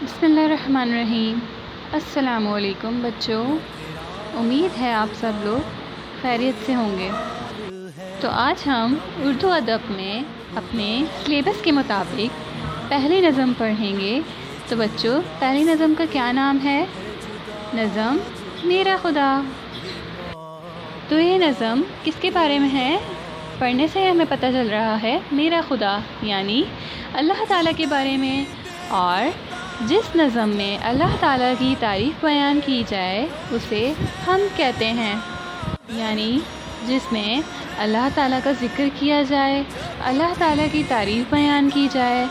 بسم اللہ الرحمن الرحیم۔ السلام علیکم بچوں، امید ہے آپ سب لوگ خیریت سے ہوں گے۔ تو آج ہم اردو ادب میں اپنے سلیبس کے مطابق پہلی نظم پڑھیں گے۔ تو بچوں، پہلی نظم کا کیا نام ہے؟ نظم میرا خدا۔ تو یہ نظم کس کے بارے میں ہے؟ پڑھنے سے ہمیں پتہ چل رہا ہے میرا خدا یعنی اللہ تعالیٰ کے بارے میں، اور جس نظم میں اللہ تعالیٰ کی تعریف بیان کی جائے اسے حمد کہتے ہیں، یعنی جس میں اللہ تعالیٰ کا ذکر کیا جائے، اللہ تعالیٰ کی تعریف بیان کی جائے،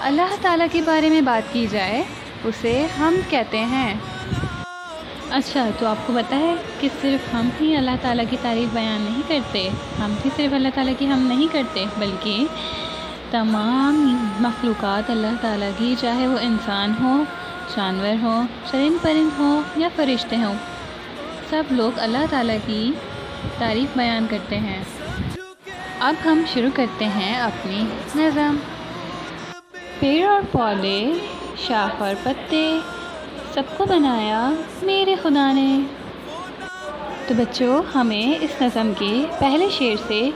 اللہ تعالیٰ کے بارے میں بات کی جائے، اسے حمد کہتے ہیں۔ اچھا، تو آپ کو پتہ ہے کہ صرف ہم ہی اللہ تعالیٰ کی تعریف بیان نہیں کرتے، ہم ہی صرف اللہ تعالیٰ کی حمد نہیں کرتے، بلکہ تمام مخلوقات اللہ تعالیٰ کی، چاہے وہ انسان ہو، جانور ہو، چرند پرند ہو یا فرشتے ہوں، سب لوگ اللہ تعالیٰ کی تعریف بیان کرتے ہیں۔ اب ہم شروع کرتے ہیں اپنی نظم۔ پیڑ اور پودے، شاخ اور پتے، سب کو بنایا میرے خدا نے۔ تو بچوں، ہمیں اس نظم کے پہلے شعر سے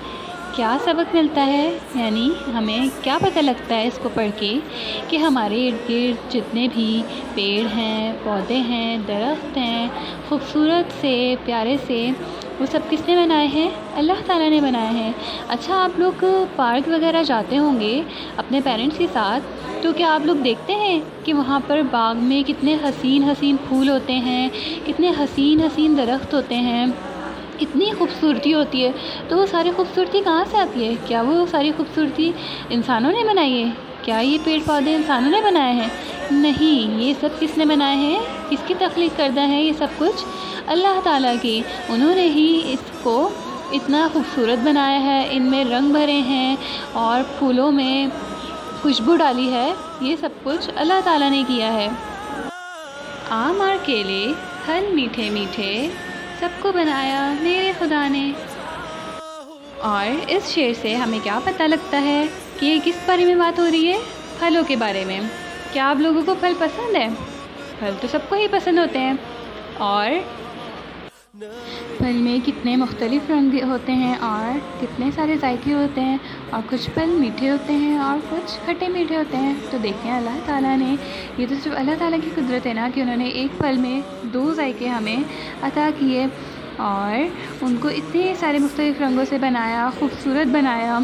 کیا سبق ملتا ہے، یعنی ہمیں کیا پتہ لگتا ہے اس کو پڑھ کے کہ ہمارے ارد گرد جتنے بھی پیڑ ہیں، پودے ہیں، درخت ہیں، خوبصورت سے، پیارے سے، وہ سب کس نے بنائے ہیں؟ اللہ تعالیٰ نے بنائے ہیں۔ اچھا، آپ لوگ پارک وغیرہ جاتے ہوں گے اپنے پیرنٹس کے ساتھ، تو کیا آپ لوگ دیکھتے ہیں کہ وہاں پر باغ میں کتنے حسین حسین پھول ہوتے ہیں، کتنے حسین حسین درخت ہوتے ہیں، کتنی خوبصورتی ہوتی ہے؟ تو وہ ساری خوبصورتی کہاں سے آتی ہے؟ کیا وہ ساری خوبصورتی انسانوں نے بنائی ہے؟ کیا یہ پیڑ پودے انسانوں نے بنائے ہیں؟ نہیں، یہ سب کس نے بنائے ہیں؟ کس کی تخلیق کردہ ہے یہ سب کچھ؟ اللہ تعالیٰ کی۔ انہوں نے ہی اس کو اتنا خوبصورت بنایا ہے، ان میں رنگ بھرے ہیں اور پھولوں میں خوشبو ڈالی ہے، یہ سب کچھ اللہ تعالیٰ نے کیا ہے۔ آم اور کیلے، پھل میٹھے میٹھے، سب کو بنایا میرے خدا نے۔ اور اس شعر سے ہمیں کیا پتہ لگتا ہے کہ یہ کس بارے میں بات ہو رہی ہے؟ پھلوں کے بارے میں۔ کیا آپ لوگوں کو پھل پسند ہے؟ پھل تو سب کو ہی پسند ہوتے ہیں، اور پھل میں کتنے مختلف رنگ ہوتے ہیں اور کتنے سارے ذائقے ہوتے ہیں، اور کچھ پھل میٹھے ہوتے ہیں اور کچھ کھٹے میٹھے ہوتے ہیں۔ تو دیکھیں، اللہ تعالیٰ نے، یہ تو صرف اللہ تعالیٰ کی قدرت ہے نا کہ انہوں نے ایک پھل میں 2 ذائقے ہمیں عطا کیے، اور ان کو اتنے سارے مختلف رنگوں سے بنایا، خوبصورت بنایا۔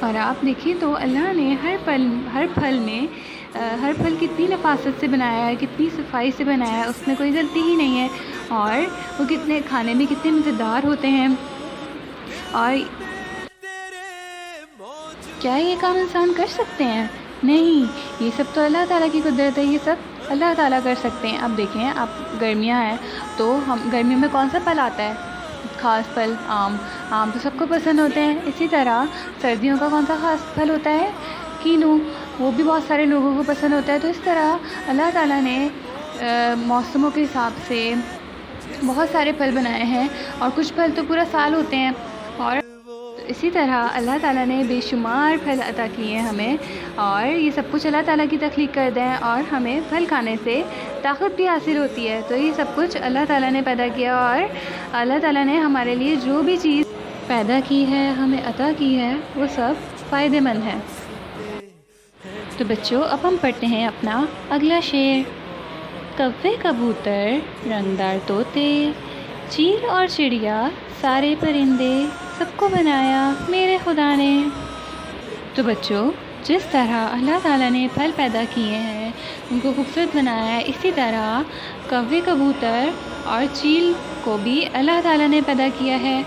اور آپ دیکھیں تو اللہ نے ہر پھل میں ہر پھل کتنی نفاست سے بنایا ہے، کتنی صفائی سے بنایا ہے، اس میں کوئی غلطی ہی نہیں ہے، اور وہ کتنے کھانے میں کتنے مزیدار ہوتے ہیں۔ اور کیا یہ کام انسان کر سکتے ہیں؟ نہیں، یہ سب تو اللہ تعالیٰ کی قدرت ہے، یہ سب اللہ تعالیٰ کر سکتے ہیں۔ اب دیکھیں، اب گرمیاں ہیں تو گرمیوں میں کون سا پھل آتا ہے؟ خاص پھل آم تو سب کو پسند ہوتے ہیں۔ اسی طرح سردیوں کا کون سا خاص پھل ہوتا ہے؟ کینو، وہ بھی بہت سارے لوگوں کو پسند ہوتا ہے۔ تو اس طرح اللہ تعالیٰ نے موسموں کے حساب سے بہت سارے پھل بنائے ہیں، اور کچھ پھل تو پورا سال ہوتے ہیں، اور اسی طرح اللہ تعالیٰ نے بے شمار پھل عطا کیے ہیں ہمیں، اور یہ سب کچھ اللہ تعالیٰ کی تخلیق کردہ ہے، اور ہمیں پھل کھانے سے طاقت بھی حاصل ہوتی ہے۔ تو یہ سب کچھ اللہ تعالیٰ نے پیدا کیا، اور اللہ تعالیٰ نے ہمارے لیے جو بھی چیز پیدا کی ہے، ہمیں عطا کی ہے، وہ سب فائدہ مند ہے۔ تو بچوں، اب ہم پڑھتے ہیں اپنا اگلا شعر۔ کوے کبوتر، رنگدار طوطے، چیل اور چڑیا، سارے پرندے، سب کو بنایا میرے خدا نے۔ تو بچوں، جس طرح اللہ تعالیٰ نے پھل پیدا کیے ہیں، ان کو خوبصورت بنایا ہے، اسی طرح کوے کبوتر اور چیل کو بھی اللہ تعالیٰ نے پیدا کیا ہے۔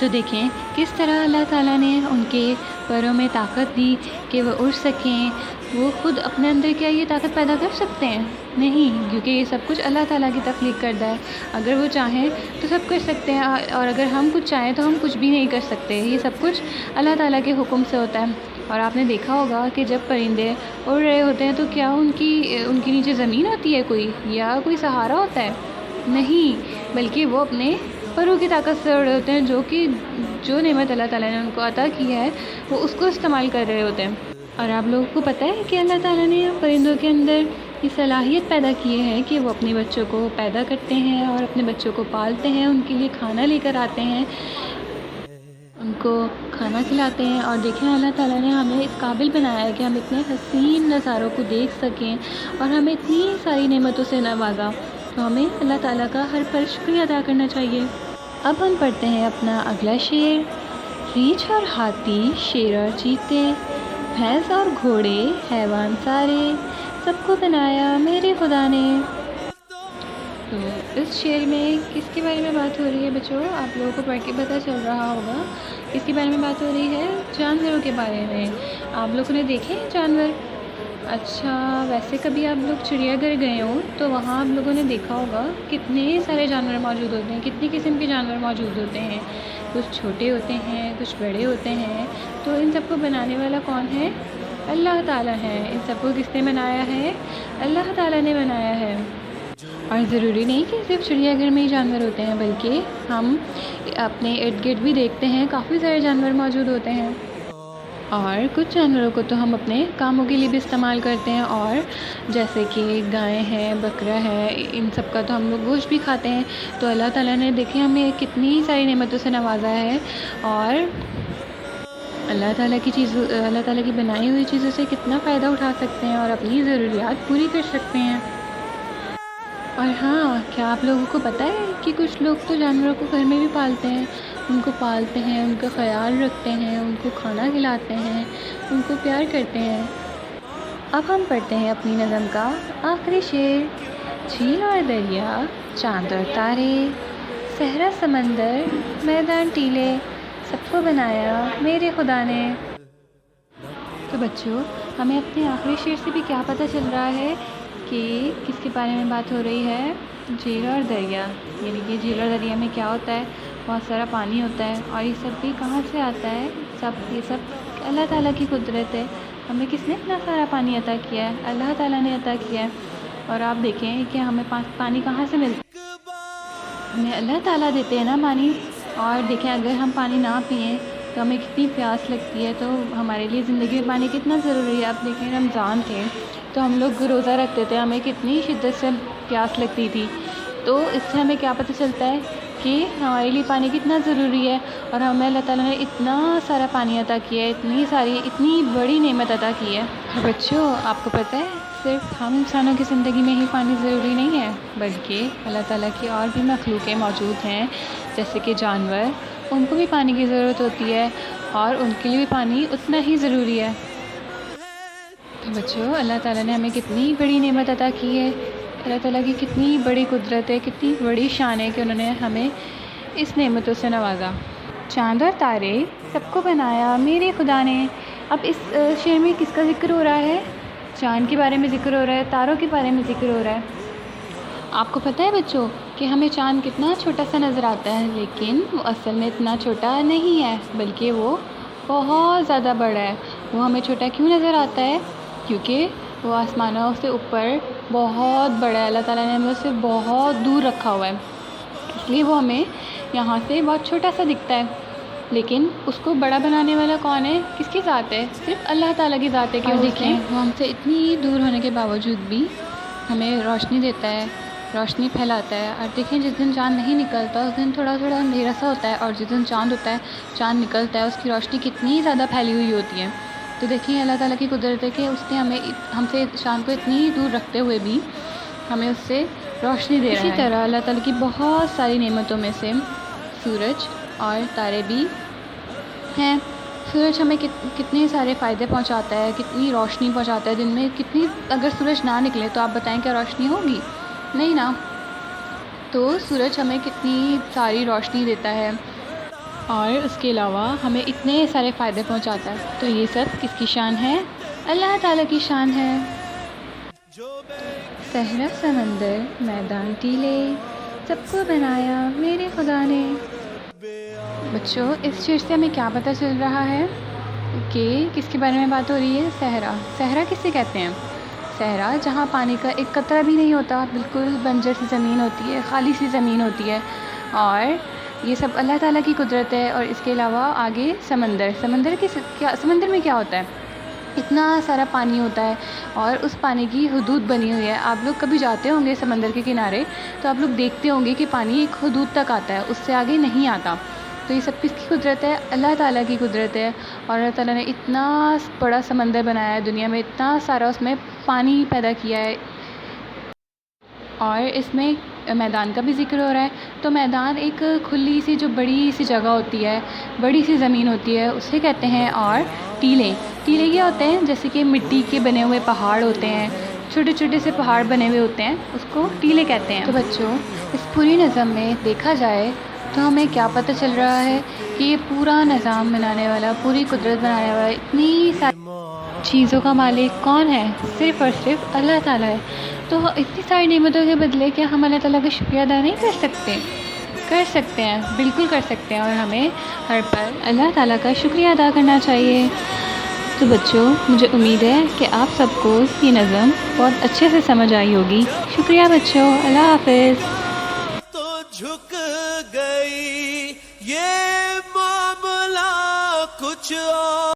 تو دیکھیں کس طرح اللہ تعالیٰ نے ان کے پروں میں طاقت دی کہ وہ اڑ سکیں۔ وہ خود اپنے اندر کیا یہ طاقت پیدا کر سکتے ہیں؟ نہیں، کیونکہ یہ سب کچھ اللہ تعالیٰ کی تخلیق کردہ ہے۔ اگر وہ چاہیں تو سب کر سکتے ہیں، اور اگر ہم کچھ چاہیں تو ہم کچھ بھی نہیں کر سکتے۔ یہ سب کچھ اللہ تعالیٰ کے حکم سے ہوتا ہے۔ اور آپ نے دیکھا ہوگا کہ جب پرندے اڑ رہے ہوتے ہیں تو کیا ان کی نیچے زمین ہوتی ہے کوئی، یا کوئی سہارا ہوتا ہے؟ نہیں، بلکہ وہ اپنے پروں کی طاقت سے اڑ رہے ہوتے ہیں، جو نعمت اللہ تعالیٰ نے ان کو عطا کی ہے وہ اس کو استعمال کر رہے ہوتے ہیں۔ اور آپ لوگوں کو پتہ ہے کہ اللہ تعالیٰ نے پرندوں کے اندر یہ صلاحیت پیدا کی ہے کہ وہ اپنے بچوں کو پیدا کرتے ہیں اور اپنے بچوں کو پالتے ہیں، ان کے لیے کھانا لے کر آتے ہیں، ان کو کھانا کھلاتے ہیں۔ اور دیکھیں اللہ تعالیٰ نے ہمیں اس قابل بنایا ہے کہ ہم اتنے حسین نظاروں کو دیکھ سکیں اور ہمیں اتنی ساری نعمتوں سے نوازا، تو ہمیں اللہ تعالیٰ کا ہر پل شکریہ ادا کرنا چاہیے۔ اب ہم پڑھتے ہیں اپنا اگلا شعر۔ ریچھ اور ہاتھی، شیر اور چیتے، بھینس اور گھوڑے، حیوان سارے، سب کو بنایا میرے خدا نے۔ تو اس شعر میں کس کے بارے میں بات ہو رہی ہے بچوں؟ آپ لوگوں کو پڑھ کے پتہ چل رہا ہوگا کس کے بارے میں بات ہو رہی ہے؟ جانوروں کے بارے میں۔ آپ لوگوں نے دیکھے ہیں جانور؟ اچھا، ویسے کبھی آپ لوگ چڑیا گھر گئے ہوں تو وہاں آپ لوگوں نے دیکھا ہوگا کتنے سارے جانور موجود ہوتے ہیں، کتنی قسم کے جانور موجود ہوتے ہیں۔ کچھ چھوٹے ہوتے ہیں، کچھ بڑے ہوتے ہیں۔ تو ان سب کو بنانے والا کون ہے؟ اللہ تعالیٰ ہے۔ ان سب کو کس نے بنایا ہے؟ اللہ تعالیٰ نے بنایا ہے۔ اور ضروری نہیں کہ صرف چڑیا گھر میں ہی جانور ہوتے ہیں، بلکہ ہم اپنے ارد گرد بھی دیکھتے ہیں کافی سارے جانور موجود ہوتے ہیں۔ اور کچھ جانوروں کو تو ہم اپنے کاموں کے لیے بھی استعمال کرتے ہیں، اور جیسے کہ گائے ہیں، بکرا ہے، ان سب کا تو ہم لوگ گوشت بھی کھاتے ہیں۔ تو اللہ تعالیٰ نے دیکھیں ہمیں کتنی ساری نعمتوں سے نوازا ہے، اور اللہ تعالیٰ کی بنائی ہوئی چیزوں سے کتنا فائدہ اٹھا سکتے ہیں اور اپنی ضروریات پوری کر سکتے ہیں۔ اور ہاں، کیا آپ لوگوں کو پتہ ہے کہ کچھ لوگ تو جانوروں کو گھر میں بھی پالتے ہیں، ان کو پالتے ہیں، ان کا خیال رکھتے ہیں، ان کو کھانا کھلاتے ہیں، ان کو پیار کرتے ہیں۔ اب ہم پڑھتے ہیں اپنی نظم کا آخری شعر۔ جھیل اور دریا، چاند اور تارے، صحرا سمندر، میدان ٹیلے، سب کو بنایا میرے خدا نے۔ تو بچوں، ہمیں اپنے آخری شعر سے بھی کیا پتہ چل رہا ہے کہ کس کے بارے میں بات ہو رہی ہے؟ جھیل اور دریا، یعنی کہ جھیل اور دریا میں کیا ہوتا ہے؟ بہت سارا پانی ہوتا ہے، اور یہ سب بھی کہاں سے آتا ہے؟ یہ سب اللہ تعالیٰ کی قدرت ہے۔ ہمیں کس نے اتنا سارا پانی عطا کیا ہے؟ اللہ تعالیٰ نے عطا کیا ہے۔ اور آپ دیکھیں کہ ہمیں پانی کہاں سے ملتا ہے؟ ہمیں اللہ تعالیٰ دیتے ہیں نا پانی۔ اور دیکھیں اگر ہم پانی نہ پئیں تو ہمیں کتنی پیاس لگتی ہے، تو ہمارے لیے زندگی میں پانی کتنا ضروری ہے۔ آپ دیکھیں رمضان تھے تو ہم لوگ روزہ رکھتے تھے، ہمیں کتنی شدت سے پیاس لگتی تھی۔ تو اس سے ہمیں کیا پتہ چلتا ہے کہ ہمارے لیے پانی کتنا ضروری ہے، اور ہمیں اللہ تعالیٰ نے اتنا سارا پانی عطا کیا ہے، اتنی بڑی نعمت عطا کی ہے۔ اور بچوں، آپ کو پتہ ہے صرف ہم انسانوں کی زندگی میں ہی پانی ضروری نہیں ہے، بلکہ اللہ تعالیٰ کی اور بھی مخلوقیں موجود ہیں، جیسے کہ جانور، ان کو بھی پانی کی ضرورت ہوتی ہے، اور ان کے لیے بھی پانی اتنا ہی ضروری ہے۔ تو بچوں، اللہ تعالیٰ نے ہمیں کتنی بڑی نعمت عطا کی ہے، اللہ تعالیٰ کی کتنی بڑی قدرت ہے، کتنی بڑی شان ہے کہ انہوں نے ہمیں اس نعمتوں سے نوازا۔ چاند اور تارے، سب کو بنایا میرے خدا نے۔ اب اس شعر میں کس کا ذکر ہو رہا ہے؟ چاند کے بارے میں ذکر ہو رہا ہے، تاروں کے بارے میں ذکر ہو رہا ہے۔ آپ کو پتہ ہے بچوں کہ ہمیں چاند کتنا چھوٹا سا نظر آتا ہے، لیکن وہ اصل میں اتنا چھوٹا نہیں ہے، بلکہ وہ بہت زیادہ بڑا ہے۔ وہ ہمیں چھوٹا کیوں نظر آتا ہے؟ کیونکہ وہ آسمانوں سے اوپر بہت بڑا ہے، اللہ تعالیٰ نے ہمیں اسے بہت دور رکھا ہوا ہے، اس لیے وہ ہمیں یہاں سے بہت چھوٹا سا دکھتا ہے۔ لیکن اس کو بڑا بنانے والا کون ہے؟ کس کی ذات ہے؟ صرف اللہ تعالیٰ کی ذات ہے کہ وہ ہم سے اتنی دور ہونے کے باوجود بھی ہمیں روشنی دیتا ہے، روشنی پھیلاتا ہے۔ اور دیکھیں جس دن چاند نہیں نکلتا اس دن تھوڑا تھوڑا اندھیرا سا ہوتا ہے، اور جس دن چاند ہوتا ہے، چاند نکلتا ہے، اس کی روشنی کتنی زیادہ پھیلی ہوئی ہوتی ہے۔ تو دیکھیں اللہ تعالیٰ کی قدرت ہے کہ اس نے ہم سے چاند کو اتنی دور رکھتے ہوئے بھی ہمیں اس سے روشنی دے رہا ہے۔ اسی طرح اللہ تعالیٰ کی بہت ساری نعمتوں میں سے سورج اور تارے بھی ہیں۔ سورج ہمیں کتنے سارے فائدے پہنچاتا ہے، کتنی روشنی پہنچاتا ہے دن میں، اگر سورج نہ نکلے تو آپ بتائیں کیا روشنی ہوگی؟ نہیں نا۔ تو سورج ہمیں کتنی ساری روشنی دیتا ہے، اور اس کے علاوہ ہمیں اتنے سارے فائدے پہنچاتا ہے۔ تو یہ سب کس کی شان ہے؟ اللہ تعالیٰ کی شان ہے۔ صحرا سمندر، میدان ٹیلے، سب کو بنایا میرے خدا نے۔ بچوں، اس شعر سے ہمیں کیا پتہ چل رہا ہے کہ کس کے بارے میں بات ہو رہی ہے؟ صحرا۔ صحرا کسے کہتے ہیں؟ صحرا جہاں پانی کا ایک قطرہ بھی نہیں ہوتا، بالکل بنجر سی زمین ہوتی ہے، خالی سی زمین ہوتی ہے، اور یہ سب اللہ تعالیٰ کی قدرت ہے۔ اور اس کے علاوہ آگے سمندر میں کیا ہوتا ہے؟ اتنا سارا پانی ہوتا ہے اور اس پانی کی حدود بنی ہوئی ہے. آپ لوگ کبھی جاتے ہوں گے سمندر کے کنارے تو آپ لوگ دیکھتے ہوں گے کہ پانی ایک حدود تک آتا ہے، اس سے آگے نہیں آتا. تو یہ سب کس کی قدرت ہے؟ اللہ تعالیٰ کی قدرت ہے. اور اللہ تعالیٰ نے اتنا بڑا سمندر بنایا ہے، دنیا میں اتنا سارا اس میں پانی پیدا کیا ہے. اور اس میں میدان کا بھی ذکر ہو رہا ہے. تو میدان ایک کھلی سی جو بڑی سی جگہ ہوتی ہے، بڑی سی زمین ہوتی ہے، اسے کہتے ہیں. اور ٹیلے کیا ہوتے ہیں؟ جیسے کہ مٹی کے بنے ہوئے پہاڑ ہوتے ہیں، چھوٹے چھوٹے سے پہاڑ بنے ہوئے ہوتے ہیں، اس کو ٹیلے کہتے ہیں. تو بچوں، اس پوری نظم میں دیکھا جائے تو ہمیں کیا پتہ چل رہا ہے کہ یہ پورا نظام بنانے والا، پوری قدرت بنانے والا، اتنی ساری چیزوں کا مالک کون ہے؟ صرف اور صرف اللہ تعالیٰ ہے. تو اتنی ساری نعمتوں کے بدلے کیا ہم اللہ تعالیٰ کا شکریہ ادا نہیں کر سکتے؟ کر سکتے ہیں، بالکل کر سکتے ہیں. اور ہمیں ہر پل اللہ تعالیٰ کا شکریہ ادا کرنا چاہیے. تو بچوں، مجھے امید ہے کہ آپ سب کو یہ نظم بہت اچھے سے سمجھ آئی ہوگی. شکریہ بچوں، اللہ حافظ. تو جھک گئی یہ معاملہ کچھ اور